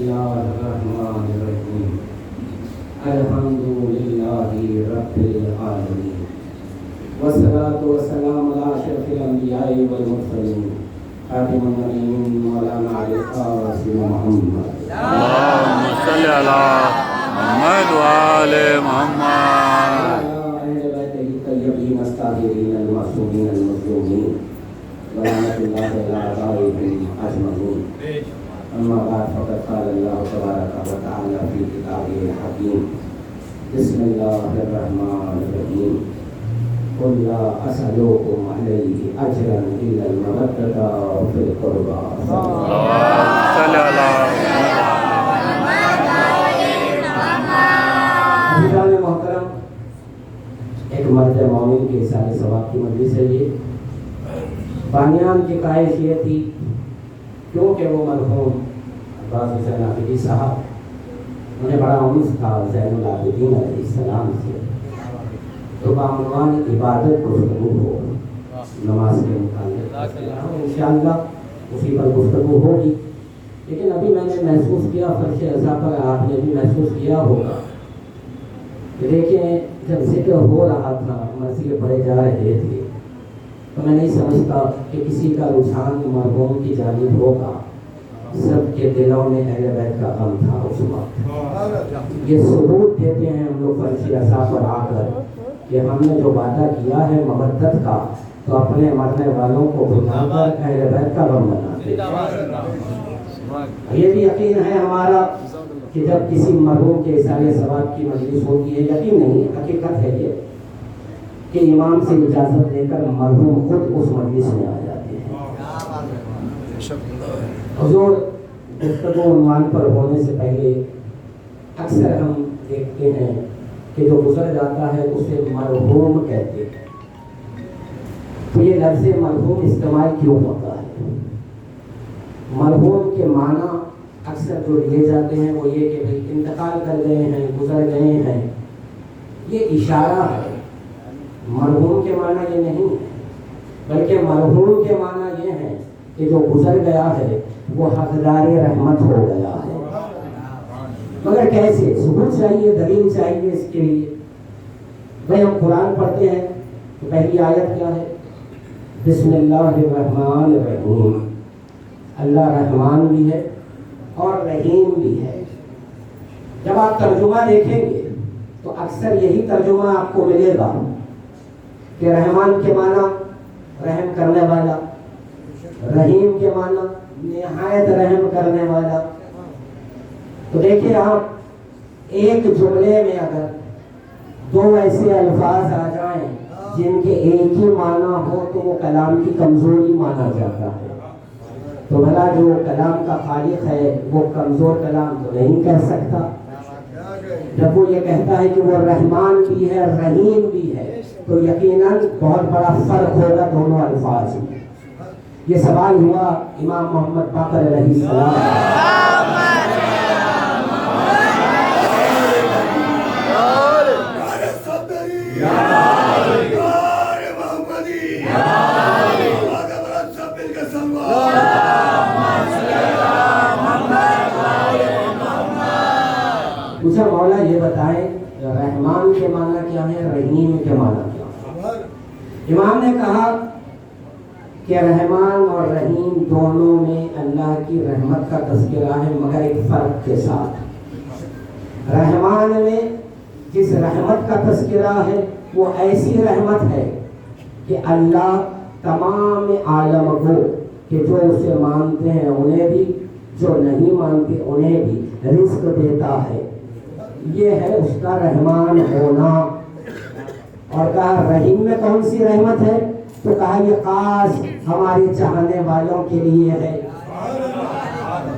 बिस्मिल्लाहिर्रहमानिर्रहीम अल्हम्दुलिल्लाहि रब्बिल आलमीन वस्सलातु वस्सलामु अला अशरफिल अंबिया'i वल मुरसलीन खातिमुन नबिय्यीन मौलाना अली क़ासिम मुहम्मद अल्लाहुम्मा सल्लि अला मुहम्मद व आले मुहम्मद तय्यबीन अस्ताहिरीन अल-मासूमीन अल-मज़लूमीन वलानतुल्लाहि अला आबाइहिम अजमईन अम्मा बाद फ़क़द क़ाल अल्लाहु तबारक व तआला फ़ी किताबिहिल हकीम बिस्मिल्लाहिर्रहमानिर्रहीम क़ुल ला असअलुकुम अलैहि अजरन इल्ला अल-मवद्दता फ़िल क़ुरबा सल्लि अला अज़ीज़ान मोहतरम, एक मर्द मोमिन के इसारे सवाब की मजलिस है ये। बानियान की ख्वाहिश ये थी क्योंकि वो मरहूम अब्बास हुसैन आबिदी साहब, उन्हें बड़ा उन्स था ज़ैनुल आबिदीन अलैहिस्सलाम से, तो बामवान इबादत गुफ्तगू हो नमाज के मुताल्लिक़ इंशाअल्लाह उसी पर गुफ्तगू होगी। लेकिन अभी मैंने महसूस किया, फर्श अज़ा पर आपने भी महसूस किया होगा कि देखिए जब जिक्र हो रहा था, मसले पढ़े जा रहे थे, तो मैं नहीं समझता कि किसी का रुझान मरहूम की जानिब होगा। सबके दिलों में अहले बैत का गम था उस वक्त। ये सबूत देते हैं हम लोग फर्श अज़ा पर आकर कि हमने जो वादा किया है मवद्दत का, तो अपने मरने वालों को बुलाकर अहले बैत का गम बनाते। ये भी यकीन है हमारा कि जब किसी मरहूम के इसारे सवाब की मजलिस होती है, यकीन नहीं हकीकत है ये कि इमाम से इजाज़त लेकर मरहूम खुद उस मजलिस में आ जाते हैं। हुज़ूर गुफ्तगू उन्वान पर होने से पहले अक्सर हम देखते हैं कि जो गुजर जाता है उसे मरहूम कहते हैं। तो ये लफ्ज़ मरहूम इस्तेमाल क्यों होता है? मरहूम के माना अक्सर जो लिए जाते हैं वो ये कि भाई इंतकाल कर गए हैं, गुजर गए हैं, ये इशारा है। मरहूम के माना ये नहीं है, बल्कि मरहूम के माना ये है कि जो गुजर गया है वो हक़दार रहमत हो गया है। मगर कैसे? सबूत चाहिए, दलील चाहिए इसके लिए। भाई हम कुरान पढ़ते हैं तो पहली आयत क्या है? बिस्मिल्लाहिर्रहमानिर्रहीम। अल्लाह रहमान भी है और रहीम भी है। जब आप तर्जुमा देखेंगे तो अक्सर यही तर्जुमा आपको मिलेगा कि रहमान के माना रहम करने वाला, रहीम के माना निहायत रहम करने वाला। तो देखिए आप एक जुमले में अगर दो ऐसे अल्फाज आ जाएं जिनके एक ही माना हो तो वो कलाम की कमजोरी माना जाता है। तो भला जो कलाम का खालिक है वो कमजोर कलाम तो नहीं कह सकता। जब वो ये कहता है कि वो रहमान भी है, रहीम भी है, तो यकीनन बहुत बड़ा फर्क होगा दोनों अल्फाज में। ये सवाल हुआ इमाम मोहम्मद बाक़र अलैहिस्सलाम। पूछा मौला ये बताएं रहमान के माना क्या है, रहीम के माना क्या है? इमाम ने कहा कि रहमान और रहीम दोनों में अल्लाह की रहमत का तज़किरा है, मगर एक फ़र्क के साथ। रहमान में जिस रहमत का तज़किरा है वो ऐसी रहमत है कि अल्लाह तमाम आलम को कि जो उसे मानते हैं उन्हें भी, जो नहीं मानते उन्हें भी रिज़्क़ देता है। ये है उसका रहमान होना। और कहा रहीम में कौन सी रहमत है? तो कहा ये खास हमारे चाहने वालों के लिए है।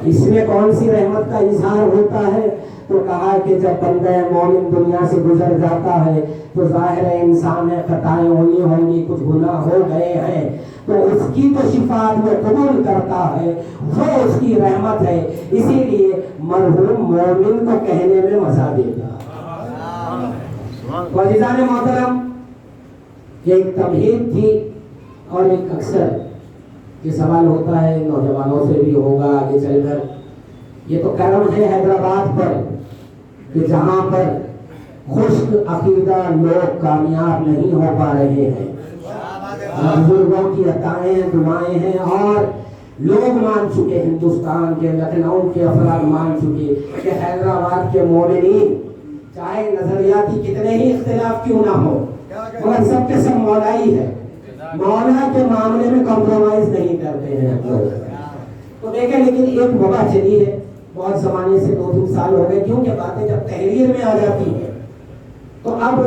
इसमें कौन सी रहमत का इजहार होता है? तो कहा कि जब बंदा मोमिन दुनिया से गुजर जाता है तो जाहिर है इंसान है, खताएं हुई होंगी, कुछ गुनाह हो गए हैं, तो उसकी तो शिफात वो कबूल करता है, वो उसकी रहमत है। इसीलिए मरहूम मोमिन को कहने में मजा देता है। अज़ीज़ान मोहतरम, एक तमहीद थी और एक अक्सर ये सवाल होता है नौजवानों से भी होगा आगे चलकर یہ تو کرم ہے حیدرآباد پر کہ جہاں پر خشک عقیدہ لوگ کامیاب نہیں ہو پا رہے ہیں. بزرگوں کی عطائیں دعائیں ہیں اور لوگ مان چکے، ہندوستان کے لکھنؤ کے افراد مان چکے کہ حیدرآباد کے مومنین چاہے نظریاتی کتنے ہی اختلاف کیوں نہ ہو مگر سب کے سب مولائی ہے. مولا کے معاملے میں کمپرومائز نہیں کرتے ہیں ہم لوگ. تو دیکھیں لیکن ایک وبا چلی ہے بہت زمانے سے، 2-3 سال ہو گئے. کیوں کہ باتیں جب تحریر میں آ جاتی ہیں تو اب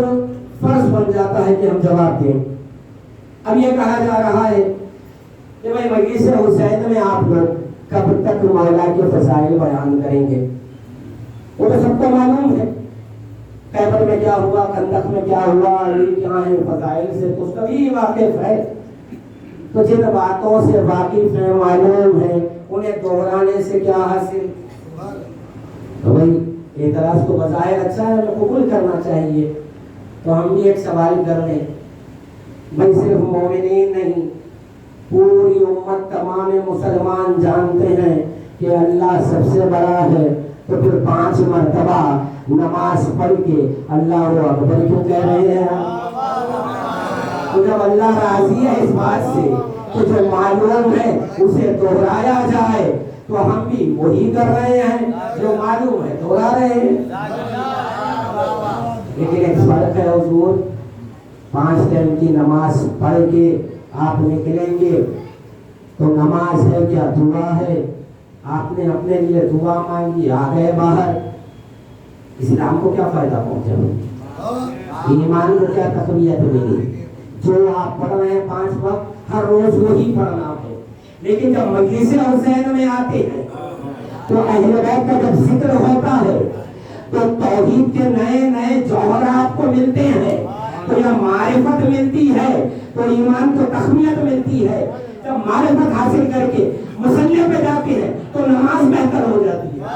فرض بن جاتا ہے کہ ہم جواب دیں. اب یہ کہا جا رہا ہے کہ بھائی مجلس حسین میں آپ لوگ کب تک مولا کے فضائل بیان کریں گے؟ وہ تو سب کو معلوم ہے، خیبر میں کیا ہوا، خندق میں کیا ہوا، علی کہاں ہے، فضائل سے تو سبھی واقف ہے. تو جن باتوں سے واقف ہیں، معلوم ہے، انہیں دہرانے سے کیا حاصل؟ تو بھائی اعتراض تو بظاہر اچھا ہے، ہمیں قبول کرنا چاہیے. تو ہم بھی ایک سوال کر لیں. بھائی صرف مومنین نہیں، پوری امت تمام مسلمان جانتے ہیں کہ اللہ سب سے بڑا ہے، تو پھر 5 مرتبہ نماز پڑھ کے اللہ اکبر کیوں کہہ رہے ہیں؟ تو جب اللہ راضی ہے اس بات سے تو جو معلوم ہے اسے دہرایا جائے، تو ہم بھی وہی کر رہے ہیں جو معلوم ہے دہرا رہے ہیں. لیکن ایک فرق ہے حضور، 5 ٹائم کی نماز پڑھ کے آپ نکلیں گے تو نماز ہے کیا دعا ہے؟ آپ نے اپنے لیے دعا مانگی، آ گئے باہر. اسلام کو کیا فائدہ پہنچا؟ ایمان کو کیا تقویت ملی؟ جو آپ پڑھ رہے ہیں 5 وقت ہر روز وہی پڑھنا ہے. لیکن جب مجلس حسین میں آتے ہیں تو اہل بیت کا جب ذکر ہوتا ہے تو توحید کے نئے نئے جوہر آپ کو ملتے ہیں. تو جب معرفت ملتی ہے تو ایمان کو تقویت ملتی ہے. جب معرفت حاصل کر کے مصلی پہ جاتے ہیں تو نماز بہتر ہو جاتی ہے.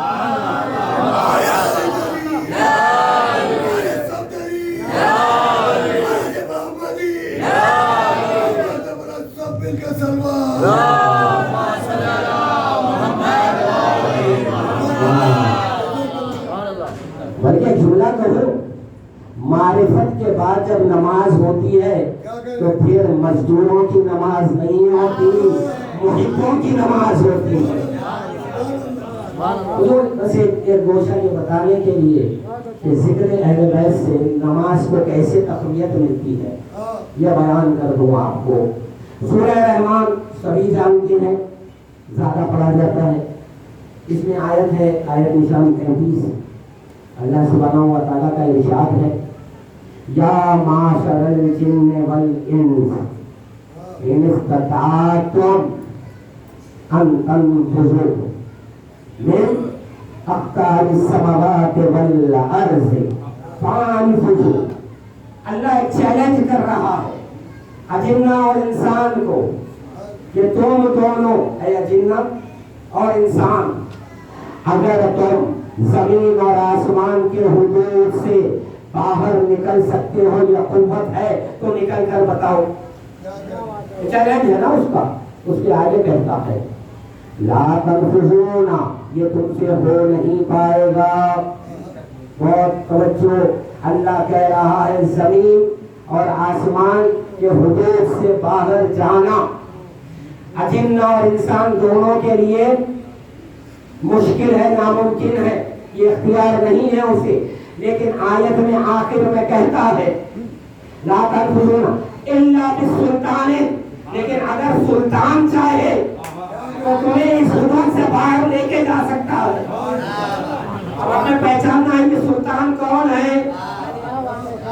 بلکہ جملہ کہو، معرفت کے بعد جب نماز ہوتی ہے تو پھر مزدوروں کی نماز نہیں ہوتی، محبوں کی نماز ہوتی ہے. بس ایک گوشہ یہ بتانے کے لیے کہ ذکر اہل بیت سے نماز کو کیسے تقویت ملتی ہے یہ بیان کر دوں آپ کو. سورہ رحمان سبھی جانتے ہیں، زیادہ پڑھا جاتا ہے. اس میں آیت ہے، آیت نشان 33. اللہ سبحانہ و تعالیٰ کا ارشاد ہے، یا معاشر الجن والانس ان استطعتم ان تنفذوا من اقطار السماوات والارض فانفذوا. اللہ ایک چیلنج کر رہا ہے اجنہ اور انسان کو کہ تم دونوں اے اجنہ اور انسان، اگر تم زمین اور آسمان کے حدود سے باہر نکل سکتے ہو یا قوت ہے تو نکل کر بتاؤ. چیلنج ہے نا اس کا. اس کے آگے کہتا ہے لا تنفذون، یہ تم سے ہو نہیں پائے گا. بہت توجہ، اللہ کہہ رہا ہے زمین اور آسمان کے حدود سے باہر جانا اجنہ اور انسان دونوں کے لیے مشکل ہے، ناممکن ہے، یہ اختیار نہیں ہے اسے. لیکن آیت میں آخر میں کہتا ہے لا تنفذون الا بالسلطان، لیکن اگر سلطان چاہے تو تمہیں اس حدود سے باہر لے کے جا سکتا ہے. اب ہمیں پہچاننا ہے کہ سلطان کون ہے،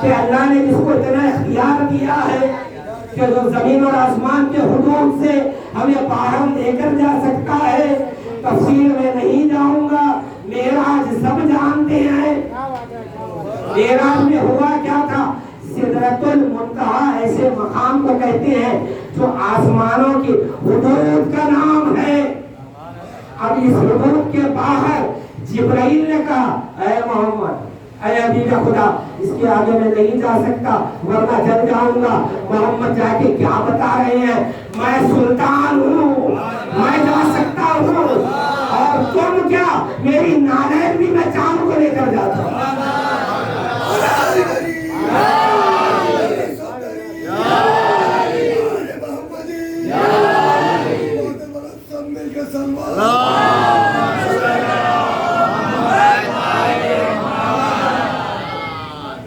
کہ اللہ نے جس کو اتنا اختیار دیا ہے کہ جو زمین اور آسمان کے حدود سے ہمیں باہر لے کر جا سکتا ہے. تفصیل میں نہیں جاؤں گا، معراج سب جانتے ہیں. معراج میں ہوا کیا تھا؟ سدرۃ المنتہا ایسے مقام کو کہتے ہیں جو آسمانوں کی حدود کا نام ہے. اب اس حدود کے باہر جبرائیل نے کہا اے محمد، اے ابھی کا خدا، اس کے آگے میں نہیں جا سکتا ورنہ جل جاؤں گا. محمد جا کے کیا بتا رہے ہیں؟ میں سلطان ہوں، میں جا سکتا ہوں. اور اور تم کیا، میری نالین بھی میں چاند کو لے کر جاتا ہوں۔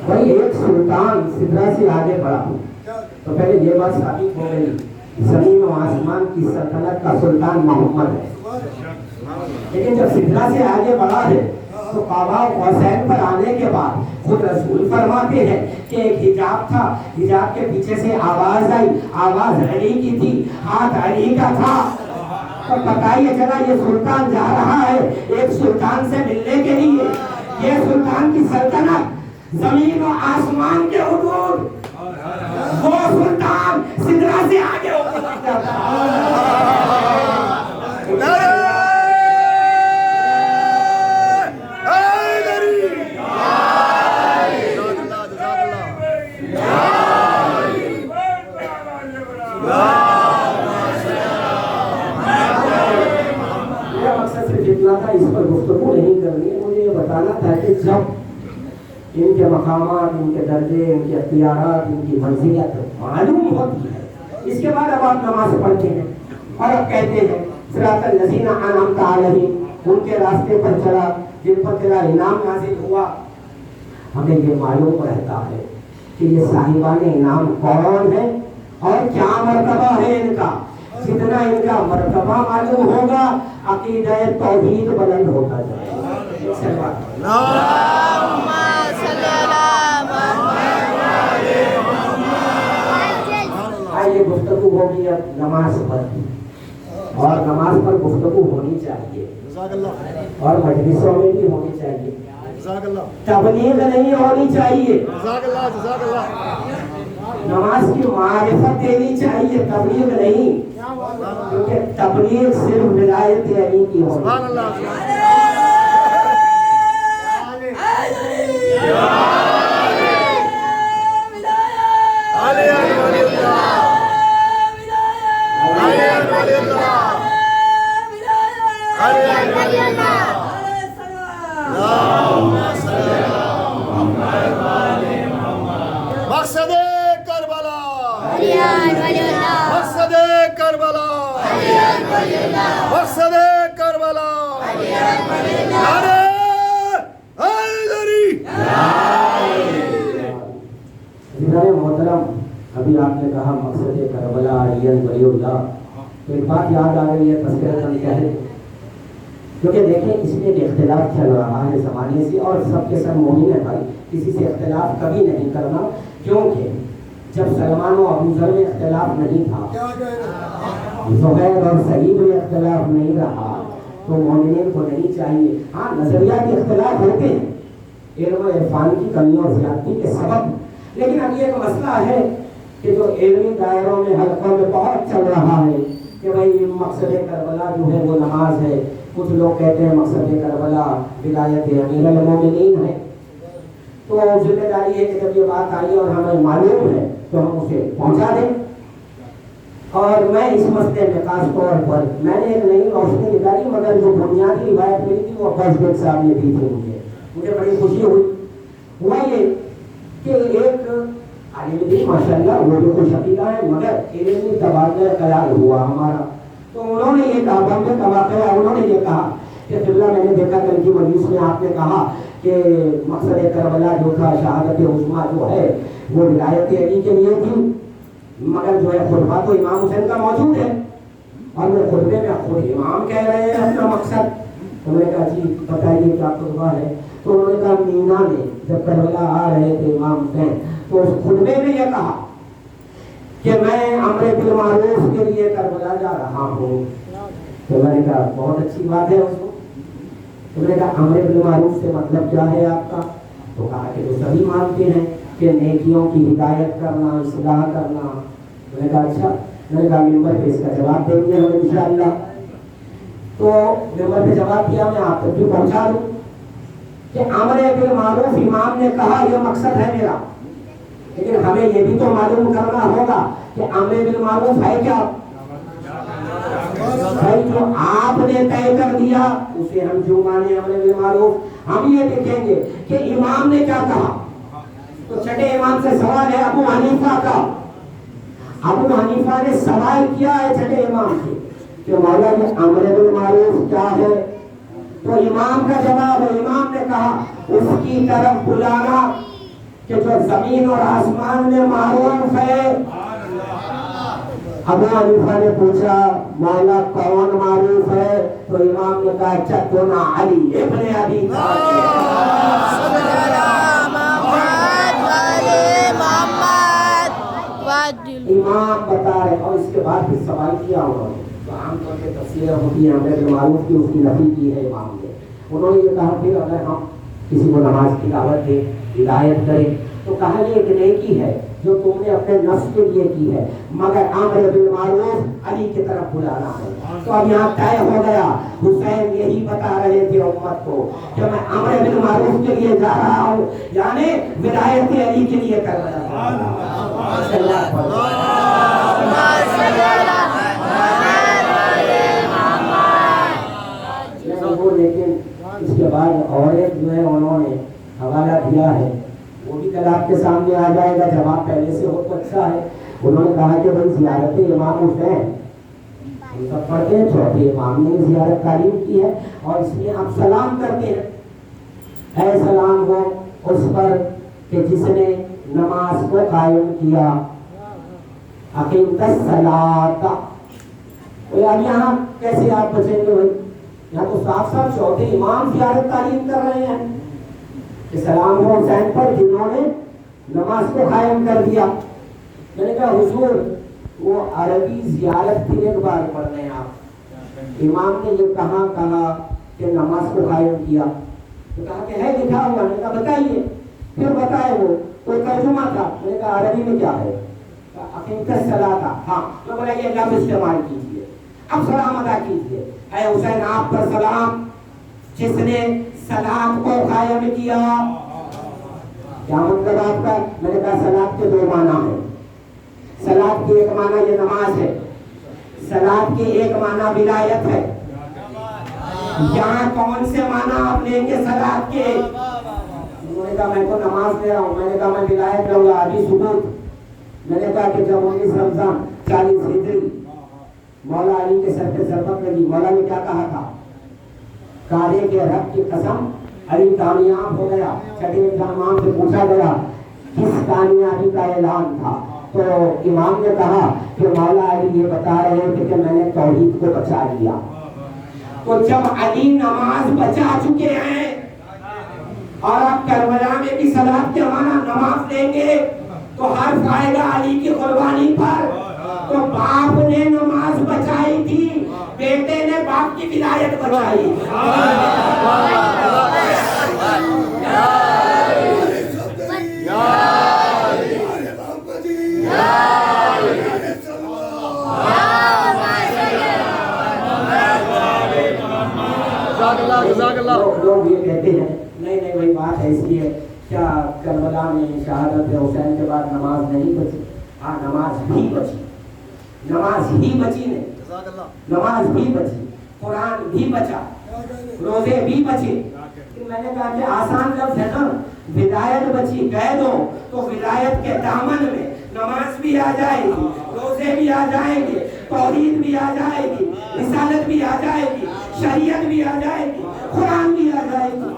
بھائی ایک سلطان سدرا سے آگے بڑھا تو پہلے یہ بات ثابت ہو گئی زمین و آسمان کی سلطنت کا سلطان محمد ہے، لیکن جب سدرا سے آگے بڑھا ہے تو قابا حسین پر آنے کے بعد خود رسول فرماتے ہیں کہ ایک حجاب تھا، حجاب کے پیچھے سے آواز آئی، آواز علی کی تھی، ہاتھ علی کا تھا، تو بتائیے چلا یہ سلطان جا رہا ہے ایک سلطان سے ملنے کے لیے، یہ سلطان کی سلطنت زمین و آسمان کے حدود، وہ سلطان سدرا سے آگے ہوتا اس پر گفتگو نہیں کرنی ہے، مجھے یہ بتانا تھا کہ جب ان کے مقامات، ان کے درجے، ان کے اختیارات، ان کی منزلت معلوم ہوتی ہے، اس کے بعد اب آپ نماز پڑھتے ہیں اور اب کہتے ہیں صراط الذین انعمت علیہم، ان کے راستے پر چلا جن پر تیرا انعام نازل ہوا۔ ہمیں یہ معلوم رہتا ہے کہ یہ صاحبان انعام کون ہے اور کیا مرتبہ ہے ان کا، جتنا ان کا مرتبہ معلوم ہوگا عقیدہ توحید بلند ہوتا جائے گا۔ آئیے گفتگو ہوگی اب نماز پر، اور نماز پر گفتگو ہونی چاہیے اور مجلسوں میں بھی ہونی چاہیے، تبلیغ نہیں ہونی چاہیے، نماز کی معرفت دینی چاہیے، تبلیغ نہیں، کیونکہ تبلیغ صرف ولایت علی کی ہوگی۔ مقصد کربلا، مقصد کربلا، مقصد کربلا، نعرہ حیدری۔ جناب محترم، ابھی آپ نے کہا مقصد کربلا علی ولی اللہ، تو ایک بات یاد آ گئی ہے تذکرۃً کہہ دیں، کیونکہ دیکھیں اس میں ایک اختلاف چل رہا ہے زمانے سے، اور سب کے سب مومن ہیں بھائی، کسی سے اختلاف کبھی نہیں کرنا، کیونکہ جب سلمان و ابو ذر میں اختلاف نہیں تھا، زبیر اور سعید میں اختلاف نہیں رہا، تو مومنین کو نہیں چاہیے، ہاں نظریاتی اختلاف ہوتے ہیں علم و عرفان کی کمی اور زیادتی کے سبب، لیکن اب یہ ایک مسئلہ ہے کہ جو علمی دائروں میں حلقوں میں بہت چل رہا ہے کہ بھائی مقصد کربلا جو ہے وہ نماز ہے، کچھ لوگ کہتے ہیں مقصد کربلا ولایت امیر المومنین ہے، تو ذمہ داری ہے کہ جب یہ بات آئی اور ہمیں معلوم ہے تو ہم اسے پہنچا دیں۔ اور میں اس مسئلے میں خاص طور پر میں نے ایک نئی روشنی نکالی، مگر جو بنیادی روایت ملی تھی وہ عباس بیگ صاحب نے دی تھی، مجھے بڑی خوشی ہوئی، ہوا یہ کہ ایک عالم دین ماشاءاللہ وہ جو خوش عقیدہ ہے مگر علمی تبادلہ خیال ہوا ہمارا، تو انہوں نے یہ کہا، بمبے کا واقعہ، انہوں نے یہ کہا کہ قبلہ میں نے دیکھا کل کی مجلس میں آپ نے کہا کہ مقصد کربلا جو تھا شہادت عظمیٰ جو ہے وہ ولایت علی کے لیے تھی، مگر جو ہے خطبہ تو امام حسین کا موجود ہے، اور وہ خطبے میں خود امام کہہ رہے ہیں اپنا مقصد، تو میں نے کہا جی بتائیے کیا خطبہ ہے، تو انہوں نے کہا مینا نے جب کربلا آ رہے تھے امام حسین تو اس خطبے میں یہ کہا کہ میں امر بالمعروف کے لیے کربلا جا رہا ہوں، تو میں نے کہا بہت اچھی بات ہے اس کو، تو میں نے کہا امر بالمعروف سے مطلب کیا ہے آپ کا، تو کہا کہ وہ سبھی مانتے ہیں کہ نیکیوں کی ہدایت کرنا، اصلاح کرنا، میں نے کہا اچھا، میں نے کہا ممبر پہ اس کا جواب دیں گے ہم انشاءاللہ، تو ممبر پہ جواب دیا، میں آپ تک بھی پہنچا دوں کہ امر بالمعروف امام نے کہا یہ مقصد ہے میرا، لیکن ہمیں یہ بھی تو معلوم کرنا ہوگا کہ امر بالمعروف ہے کیا، भाई जो आपने तय कर दिया उसे हम जो माने अमर बिल मारूफ। हम ये देखेंगे कि इमाम ने क्या कहा। तो छठे इमाम से सवाल है अबू हनीफा का। अबू हनीफा ने सवाल किया है छठे इमाम से कि मौला ये अमर बिल मारूफ क्या है। तो इमाम का जवाब है, इमाम ने कहा उसकी तरफ बुलाना कि जो जमीन और आसमान में मारूफ है। अबू हनीफा ने पूछा मौला कौन मारूफ है। तो इमाम ने कहा अच्छा तो ना अली इब्ने अबी इमाम बता रहे। और इसके बाद फिर सवाल किया उन्होंने, तो आमतौर पर तफसीर होती है हमने जो मारूफ की उसकी नफी की है इमाम ने। उन्होंने ये कहा फिर अगर हम किसी को नमाज की दावत दें हिदायत करें तो कहा ये एक नेकी है जो तुमने अपने नफ्स के लिए की है, मगर अमर बिल मारूफ अली की तरफ बुलाना है। तो अब यहाँ तय हो गया। हुसैन यही बता रहे थे उम्मत को कि मैं अमर बिल मारूफ के लिए जा रहा हूँ, यानी विलायत अली के लिए कर रहा हूँ। लेकिन इसके बाद और एक जो है उन्होंने हवाला दिया है, वो भी कल आपके सामने आ जाएगा, जवाब पहले से हो तो अच्छा है। उन्होंने कहा कि भाई ज़ियारत इमाम हुसैन हम सब पढ़ते हैं, चौथे इमाम ने ज़ियारत तालीम की है और इसलिए आप सलाम करते हैं। ऐ सलाम हो उस पर कि जिसने नमाज को कायम किया। अकीमत सलाता। अब यहाँ कैसे आप बचेंगे भाई, यहाँ तो साफ साफ चौथे इमाम ज़ियारत तालीम कर रहे हैं कि सलाम हो हुसैन पर जिन्होंने नमाज को कायम कर दिया। मैंने कहा हुजूर वो अरबी ज़ियारत फिर एक बार पढ़ रहे हैं आप। इमाम ने ये कहा कि नमाज को कायम किया, तो कहा कि है लिखा हुआ। मैंने कहा बताइए, फिर बताए वो कोई तर्जुमा था। मैंने कहा अरबी में क्या है, अकीमत सलाता। हाँ तो बोला ये लफ्ज़ इस्तेमाल कीजिए, अब सलाम अदा कीजिए। ऐ हुसैन आप पर सलाम जिसने सलाम को कायम किया। क्या मतलब आपका? मैंने कहा सलात के दो माना है। सलात के एक माना ये नमाज है, सलात के एक माना विलायत है। यहाँ कौन से माना आप लेंगे सलात के? उन्होंने कहा मैं तो नमाज ले रहा हूँ। मैंने कहा मैं विलायत लूंगा अभी सुबूत। मैंने कहा कि जब 19 रमजान 40 हिजरी मौला अली के सर पे सरबत लगी, मौला ने क्या कहा था? कारे के रब की कसम अली कामयाब हो गया। छठे इमाम से पूछा गया किस कामयाबी का ऐलान था, तो इमाम ने कहा कि मौला अली ये बता रहे थे कि मैंने तौहीद को बचा लिया। तो जब अली नमाज बचा चुके हैं और आप करबला में भी सलात के माना नमाज देंगे तो हर्फ आएगा अली की कुर्बानी पर। तो बाप ने नमाज बचाई थी, बेटे ने बाप की विलायत बचाई। लोग ये कहते हैं नहीं नहीं वही बात ऐसी है, क्या करबला में शहादत हुसैन के बाद नमाज नहीं बची? हाँ नमाज भी बची, नमाज ही बची नहीं, नमाज भी बची, कुरान भी बचा, रोजे भी बचे। मैंने कहा कि आसान लफ्ज़ है ना, विलायत बची कह दो तो विलायत के दामन में नमाज भी आ जाएगी, रोजे भी आ जाएंगे, तौहीद भी आ जाएगी, रिसालत भी आ जाएगी, शरीयत भी आ जाएगी, कुरान भी आ जाएगी।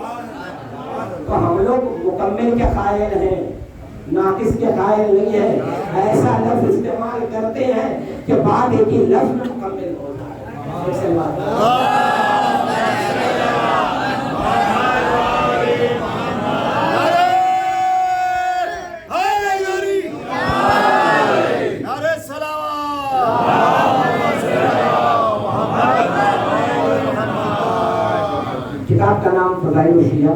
तो हम लोग मुकम्मिल के कायल हैं, नाकिस के कायल नहीं है। ऐसा लफ्ज़ इस्तेमाल करते हैं कि बात एक ही लफ्ज़ में मुकम्मिल हो जाए। किताब का नाम फ़ज़ाइल शिया।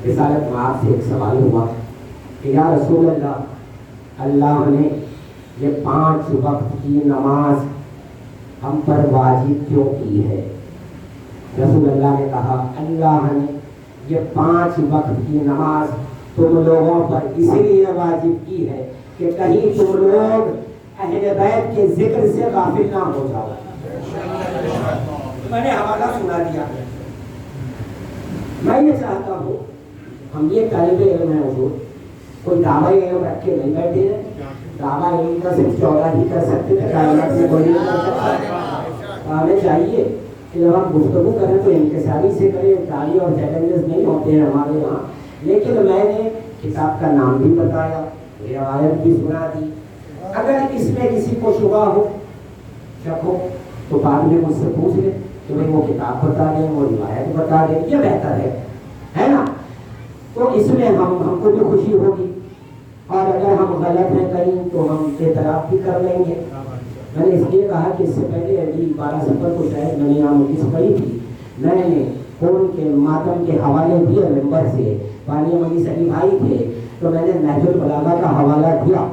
रिसालत में आपसे एक सवाल हुआ कि या रसूल अल्लाह, अल्लाह ने ये 5 वक्त की नमाज हम पर वाजिब क्यों की है? रसूल अल्लाह ने कहा अल्लाह ने ये 5 वक्त की नमाज तुम लोगों पर इसलिए वाजिब की है कि कहीं तुम लोग अहले बैत के जिक्र से गाफिल ना हो जाओ। میں نے حوالہ سنا دیا. میں یہ چاہتا ہوں ہم یہ طالب علم ہیں حضور, کوئی دعوی علم رکھ کے نہیں بیٹھے ہیں. دعوی علم کا صرف 14 ہی کر سکتے ہیں, کائنات میں کوئی نہیں کر سکتا. ہمیں چاہیے کہ جب ہم گفتگو کریں تو انکساری سے کریں, گالی اور چیلنجز نہیں ہوتے ہیں ہمارے یہاں. لیکن میں نے کتاب کا نام بھی بتایا, روایت بھی سنا دی. اگر اس میں کسی کو شبہ ہو, شک ہو, تو بعد میں مجھ سے پوچھ لیں کہ بھائی وہ کتاب بتا دیں, وہ روایت بتا دیں, یہ بہتر ہے نا. تو اس میں ہم کو بھی خوشی ہوگی, اور اگر ہم غلط ہیں کہیں تو ہم اعتراف بھی کر لیں گے. میں نے اس لیے کہا کہ اس سے پہلے ابھی 12 سفر کو شاید میں نے یہاں نوٹس پڑھی تھی, میں نے فون کے ماتم کے حوالے دیے ممبر سے. بانی ملی سلی بھائی تھے تو میں نے نہج البلاغہ کا حوالہ دیا,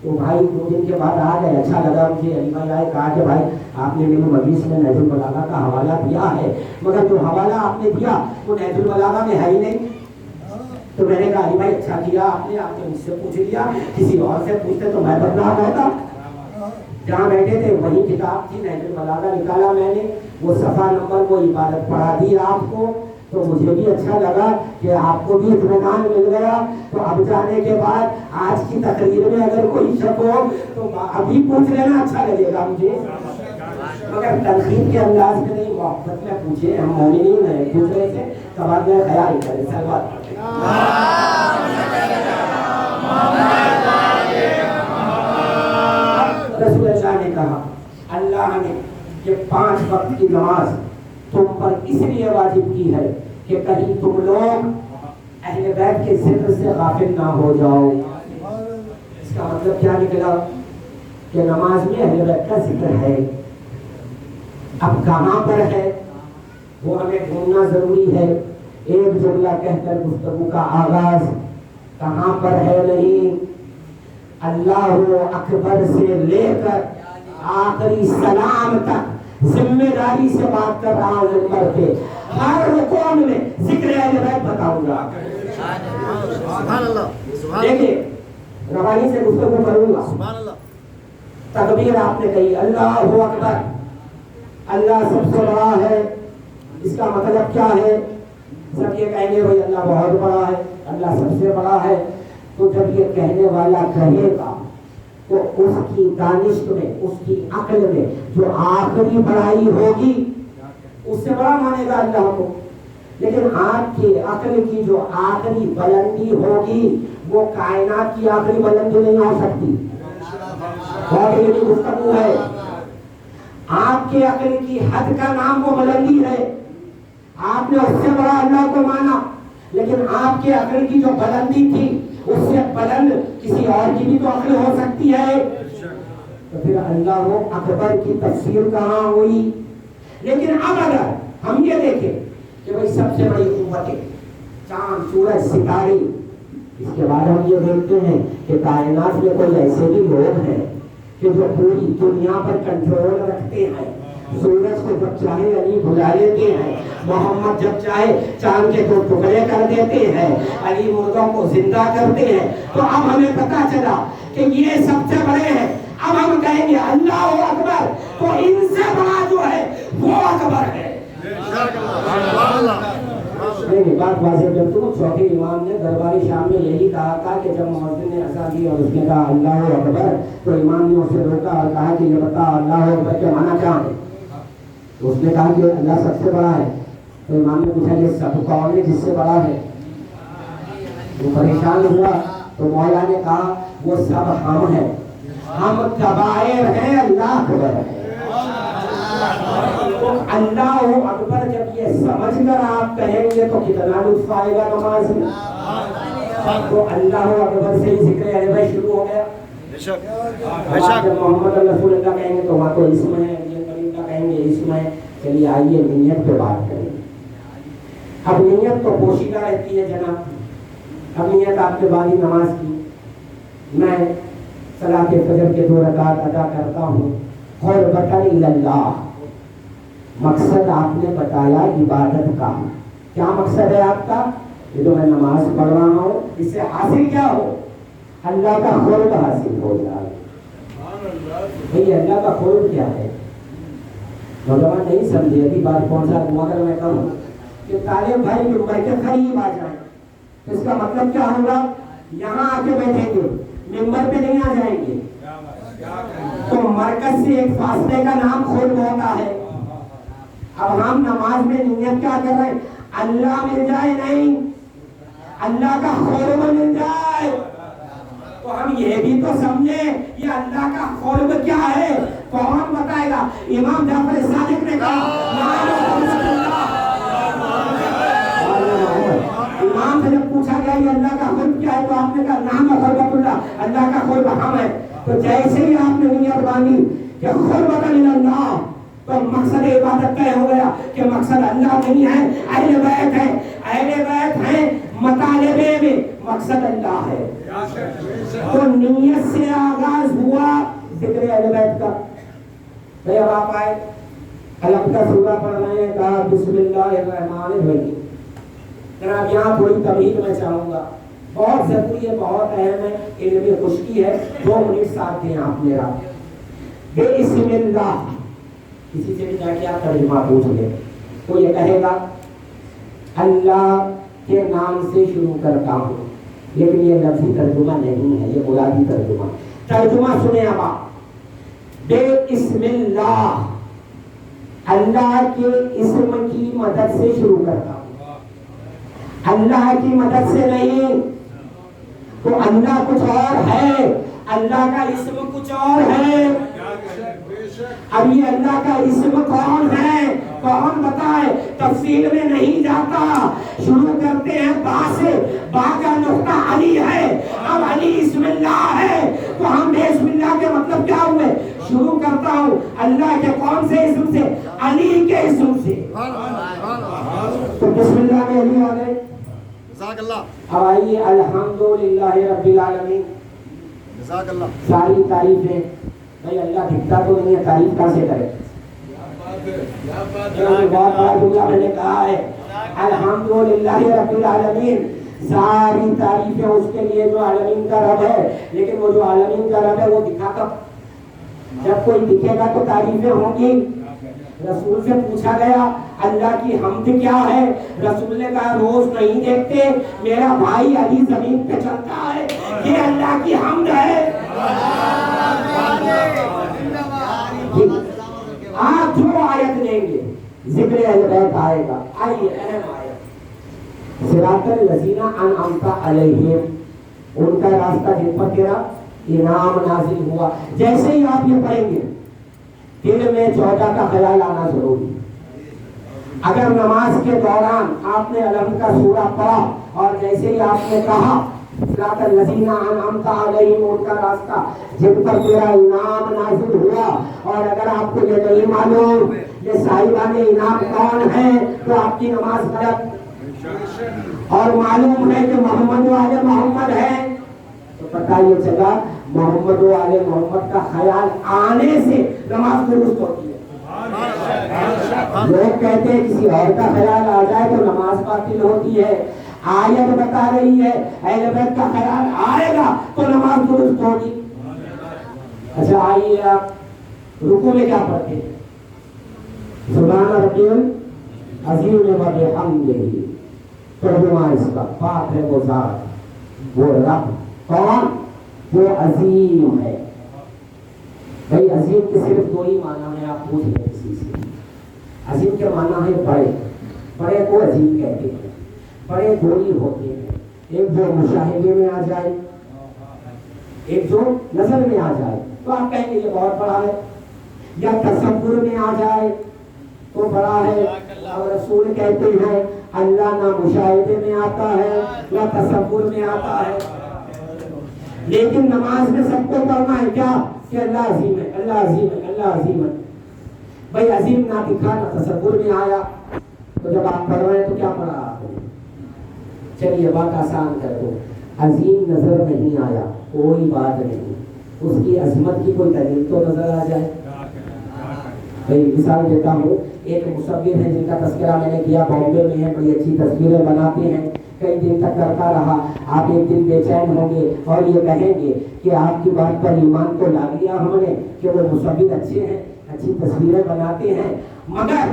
تو بھائی 2 دن کے بعد آ گئے. اچھا لگا مجھے, علی بھائی آئے, کہا کہ بھائی آپ نے میری مجلس میں نہج البلاغہ کا حوالہ دیا ہے, مگر جو حوالہ آپ نے دیا وہ نہج البلاغہ میں ہے ہی نہیں. تو میں نے کہا علی بھائی اچھا کیا آپ نے مجھ سے پوچھ لیا, کسی اور سے پوچھتے تو میں بدنام ہوتا. جہاں بیٹھے تھے وہی کتاب تھی, نہج البلاغہ نکالا میں نے, وہ صفحہ نمبر وہ عبادت پڑھا دی آپ کو. تو مجھے بھی اچھا لگا کہ آپ کو بھی اطمینان مل گیا. تو اب جانے کے بعد آج کی تقریر میں اگر کوئی شک ہو تو ابھی پوچھ لینا, اچھا لگے گا مجھے, مگر تنقید کے انداز میں نہیں, محبت میں پوچھے. ہم مومنین ہیں, ایک دوسرے سے تبادلہ خیال کریں. سلوات رسول اللہ نے کہا, اللہ نے یہ 5 وقت کی نماز تم پر اس لیے واجب کی ہے کہ کہیں تم لوگ اہل بیت کے ذکر سے غافل نہ ہو جاؤ. اس کا مطلب کیا نکلا کہ نماز میں اہل بیت کا ذکر ہے. اب کہاں پر ہے وہ ہمیں ڈھونڈنا ضروری ہے. ایک جملہ کہہ کر گفتگو کا آغاز کہاں پر ہے نہیں. اللہ اکبر سے لے کر آخری سلام تک ذمہ داری سے بات کر رہا ہوں ممبر پہ. ہر رکوع میں ذکر اہل بیت بتاؤں گا. سبحان اللہ. دیکھیں روانی سے گفتگو کروں گا. سبحان اللہ. تکبیر آپ نے کہی, اللہ اکبر, اللہ سب سے بڑا ہے. اس کا مطلب کیا ہے؟ سب یہ کہیں گے بھائی اللہ بہت بڑا ہے, اللہ سب سے بڑا ہے. تو جب یہ کہنے والا کہے گا تو اس کی دانش میں, اس کی عقل میں جو آخری بڑائی ہوگی اس سے بڑا مانے گا اللہ کو. لیکن آپ کی عقل کی جو آخری بلندی ہوگی وہ کائنات کی آخری بلندی نہیں ہو سکتی. بہت یہ گفتگو ہے. آپ کے عقل کی حد کا نام وہ بلندی ہے. آپ نے اس سے بڑا اللہ کو مانا, لیکن آپ کے عقل کی جو بلندی تھی اس سے بلند کسی اور کی بھی تو عقل ہو سکتی ہے. تو پھر اللہ وہ اکبر کی تفسیر کہاں ہوئی. لیکن اب اگر ہم یہ دیکھیں کہ بھائی سب سے بڑی قوتیں چاند, سورج, ستارے, اس کے بعد ہم یہ دیکھتے ہیں کہ کائنات میں کوئی ایسے بھی لوگ ہیں کہ جو پوری دنیا پر کنٹرول رکھتے ہیں. سورج کو جب چاہے علی بلا لیتے ہیں, محمد جب چاہے چاند کے 2 ٹکڑے کر دیتے ہیں, علی مردوں کو زندہ کرتے ہیں. تو اب ہمیں پتا چلا کہ یہ سب سے بڑے ہیں. اب ہم کہیں گے اللہ اکبر, تو ان سے بڑا جو ہے وہ اکبر ہے. نہیں, بات واضح کر دوں, چوتھے امام نے درباری شام میں یہی کہا تھا کہ جب مؤذن نے اذان دی اور اس نے کہا اللہ اکبر, تو امام نے اسے روکا اور کہا کہ یہ بتا اللہ اکبر کے معنی کیا ہے. تو اس نے کہا کہ اللہ سب سے بڑا ہے. تو امام نے پوچھا یہ سب کون ہے جس سے بڑا ہے؟ وہ پریشان ہوا. تو مولا نے کہا وہ سب ہم ہیں, ہم کبائر ہیں, اللہ اکبر ہے. تو اللہ اکبر جب یہ سمجھ کر آپ کہیں گے تو کتنا لطف آئے گا نماز میں. تو اللہ اکبر سے ہی ذکر اہل بیت شروع ہو گیا. جب محمد رسول اللہ کہیں گے تو وہاں تو اسم ہے, کہیں گے اس میں. چلیے آئیے نیت پہ بات کریں. اب نیت تو پوشیدہ رہتی ہے جناب. اب نیت آپ کے بعد ہی نماز کی, میں صلاۃ فجر کے 2 رکعت ادا کرتا ہوں قربۃ اللہ. مقصد آپ نے بتایا عبادت کا. کیا مقصد ہے آپ کا؟ یہ جو میں نماز پڑھ رہا ہوں اس سے حاصل کیا ہو؟ اللہ کا قرب حاصل ہو جائے. بھئی اللہ کا قرب کیا ہے؟ नौजवान नहीं समझे, अभी बात पहुंचा दूँ। अगर मैं कहूँ कि तालिब भाई मुंबई के करीब आ जाए तो इसका मतलब क्या होगा? यहाँ आके बैठेंगे, मिंबर पे नहीं आ जाएंगे। तो मरकज से एक फासले का नाम खुद होता है। अब हम नमाज में नियत क्या कर रहे हैं? अल्लाह मिल जाए, नहीं अल्लाह का खुर्ब मिल जाए। तो हम ये भी तो समझे ये अल्लाह का खुर्ब क्या है, कौन बताएगा? इमाम जाफर सादिक ने कहा इमाम से जब पूछा गया ये अल्लाह का खुर्ब क्या है, तो आपने कहा नाम खुर्बतुल्लाह, अल्लाह का खुर्ब हम है। तो जैसे ही आपने नियत बांधी कि खुर्बतन इलल्लाह, तो मकसद इबादत तय हो गया कि मकसद अल्लाह नहीं है, अहले बैत है। अहले बैत है मतालिबे में, मकसद अल्लाह है। तो नियत से आगाज हुआ जिक्र अहले बैत का। भाई अब आप आए, अलग का सूरा पढ़ रहे हैं, कहा बिस्मिल्लाहिर्रहमानिर्रहीम। जनाब यहाँ थोड़ी तबहीर मैं चाहूँगा, बहुत जरूरी है, बहुत अहम है, इल्मी खुशकी है। 2 मिनट साथ दें आप मेरा। बिस्मिल्लाह, किसी से भी जाके आप तर्जुमा पूछ ले तो ये कहेगा अल्लाह के नाम से शुरू करता हूँ, लेकिन ये लफ्ज़ी तर्जुमा नहीं है, ये मुरादी तर्जुमा। तर्जुमा सुने अब आप। बिस्मिल्लाह, अल्लाह के इस्म की मदद से शुरू करता हूँ, अल्लाह की मदद से नहीं। तो अल्लाह कुछ और है, अल्लाह का इस्म कुछ और है। अब ये अल्लाह का इस्म कौन है, कौन बताए? तफसील में नहीं जाता, शुरू करते हैं बा से। बा का नुक्ता अली है। अब अली इस्मिल्लाह है, तो हम बिस्मिल्लाह के मतलब क्या हुए? शुरू करता हूँ अल्लाह के कौन से इस्म से? अली के इस्म से। तो बिस्मिल्लाह में अली आ गए। अब आइए अल्हम्दुलिल्लाहि रब्बिल आलमीन। सारी तारीफें, भाई अल्लाह दिखता तो नहीं है, तारीफ कहाँ से करे? बहुत बड़ा जुमला मैंने कहा है, अल्हम्दुलिल्लाहि रब्बिल आलमीन। सारी तारीफें उसके लिए जो आलमीन का रब है, लेकिन वो जो आलमीन का रब है वो दिखा कब? जब कोई दिखेगा तो तारीफें होंगी। रसूल से पूछा गया अल्लाह की हम्द क्या है? रसूल ने कहा रोज नहीं देखते, मेरा भाई अली जमीन पे चलता है, ये अल्लाह की हम्द है। आप जो आयत लेंगे जिक्र अहले बैत आएगा। आइए अहम आयत, सिरातल लजीना अनअमता अलैहिम, उनका रास्ता जिन पर तेरा इनाम नाजिल हुआ। जैसे ही आप ये पढ़ेंगे दिल में 14 का ख्याल आना जरूरी। अगर नमाज के दौरान आपने अलम का सूरा पढ़ा और जैसे ही आपने कहा सिरातल लजीना अनअमता अलैहिम, उनका रास्ता जिन पर तेरा इनाम नाजिल हुआ, और अगर आपको ये नहीं मालूम ये साहिबान इनाम कौन है, तो आपकी नमाज गलत। और मालूम है कि मोहम्मद वाले मोहम्मद है, तो पता ये चला मोहम्मद वाले मोहम्मद का ख्याल आने से नमाज दुरुस्त होती है। लोग कहते हैं किसी और का ख्याल आ जाए तो नमाज बातिल होती है। आयत बता रही है अहले बैत का ख्याल आएगा तो नमाज दुरुस्त होगी। अच्छा आइए आप रुकू में क्या पढ़ते हैं? सुभान रब्बियल अज़ीम व बिहम्दिही। तर्जुमा इसका पाक है वो ज़ात, वो रब कौन? वो अजीम है। भाई अजीम के सिर्फ 2 ही माना है, आप पूछ लें किसी से। अजीम के माना है बड़े, बड़े को अजीम कहते हैं। बड़े 2 ही होते हैं, एक जो मुशाहिदे में आ जाए, एक जो नजर में आ जाए तो आप कहेंगे ये बहुत बड़ा है, या तसव्वुर में आ जाए तो बड़ा है। और रसूल कहते हैं अल्लाह ना मुशाहिदे में आता है या तसव्वुर में आता है। लेकिन नमाज में सबको पढ़ना है क्या? कि अल्लाह अजीम है, अल्लाह अजीम है, अल्लाह अजीम है। भाई अजीम ना दिखा ना तसव्वुर में आया, तो जब आप पढ़ रहे हैं तो क्या पढ़ा आपने? चलिए बात आसान कर दो, अजीम नजर नहीं आया कोई बात नहीं, उसकी अजमत की कोई दलील तो नजर आ जाए। भाई मिसाल देता हूँ, एक मुसव्विर है जिनका तस्करा मैंने किया, बॉम्बे में है, बड़ी अच्छी तस्वीरें बनाते हैं, कई दिन तक करता रहा। आप एक दिन बेचैन होंगे और ये कहेंगे कि आपकी बात पर ईमान तो ला लिया हमने कि वो मुसव्विर अच्छे हैं, अच्छी तस्वीरें बनाते हैं, मगर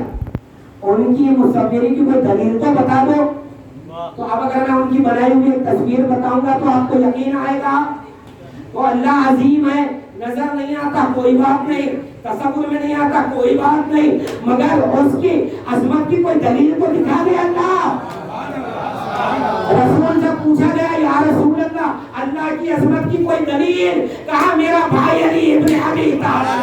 उनकी मुसव्विरी की कोई दलील तो बता दो। तो अब अगर मैं उनकी बनाई हुई एक तस्वीर बताऊंगा तो आपको यकीन आएगा। तो अल्लाह अजीम है, नजर नहीं आता कोई बात नहीं, तसव्वुर में नहीं आता कोई बात नहीं, मगर उसकी अजमत की कोई दलील तो दिखा दे अल्लाह। रसूल से पूछा गया या रसूल अल्लाह, अल्लाह की अजमत की कोई दलील? कहा मेरा भाई अली इब्न अबी तालिब।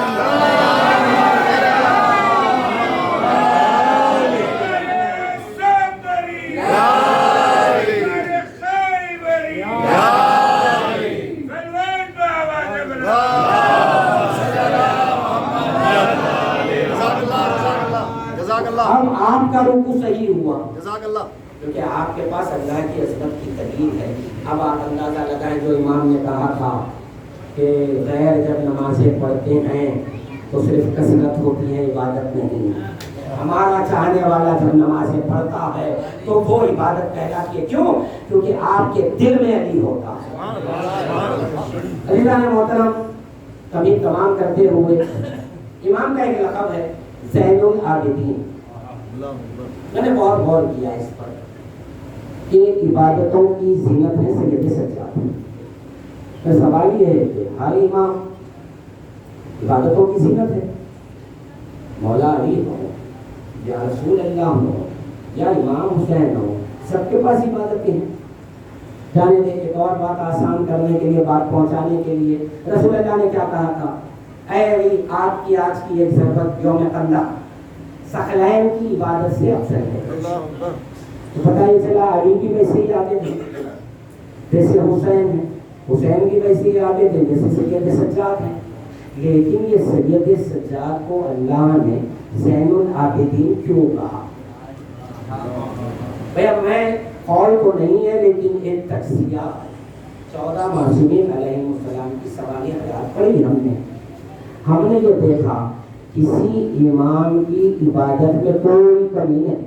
अब आपका रुकू सही हुआ क्योंकि आपके पास अल्लाह की अज़मत की दलील है। अब आप अंदाज़ा लगाएं जो इमाम ने कहा था कि गैर जब नमाज़ें पढ़ते हैं तो सिर्फ कसरत होती है, इबादत नहीं। हमारा चाहने वाला जब नमाज़ें पढ़ता है तो वो इबादत कहलाती है। क्यों? क्योंकि आपके दिल में अली होता है। अलीजान मोहतरम, कभी तमाम करते हुए इमाम का एक लक़ब है ज़ैनुल आबिदीन। मैंने बहुत गौर किया इस पर कि इबादतों की ज़ीनत है सैयद सज्जाद। तो सवाल ये है कि हर इमाम इबादतों की ज़ीनत है। मौला अली हो या रसूल अल्लाह हो या इमाम हुसैन हो, सबके पास इबादतें हैं। जाने दे एक और बात आसान करने के लिए, बात पहुंचाने के लिए, रसूल अल्लाह ने क्या कहा था? ऐ अली, आपकी आज की एक ज़रूरत यौम कंदा सकलैन की इबादत से अफसर है। तो पता ही चला अली की वैसे ही आदत है जैसे हुसैन है, हुसैन की वैसे ही आदत है जैसे सैयद सज्जाद है। लेकिन ये सैयद सज्जाद को अल्लाह ने ज़ैनुल आबिदीन क्यों कहा? भैया मैं कौल तो नहीं है लेकिन एक तकसिया 14 मासूमीन अलैहिस्सलाम की सवाल हयात पढ़ी हमने ये देखा किसी इमाम की इबादत में कोई कमी नहीं।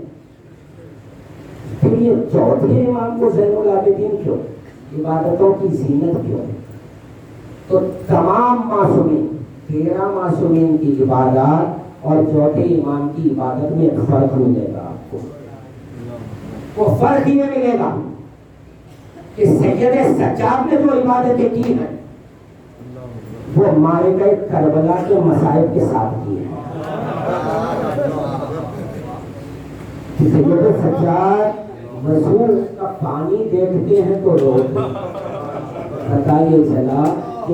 फिर ये चौथे इमाम को ज़ैनुल आबिदीन क्यों? इबादतों की ज़ीनत क्यों? तो तमाम मासूमीन 13 मासूमीन की इबादत और चौथे इमाम की इबादत में एक फर्क मिलेगा आपको। वो फर्क ये मिलेगा कि सैयद सज्जाद ने जो इबादतें की हैं वो मारे गए करबला के मसाइब के साथ की है। सैयद सज्जाद वज़ू का पानी देखते हैं तो रोते। बताइए चला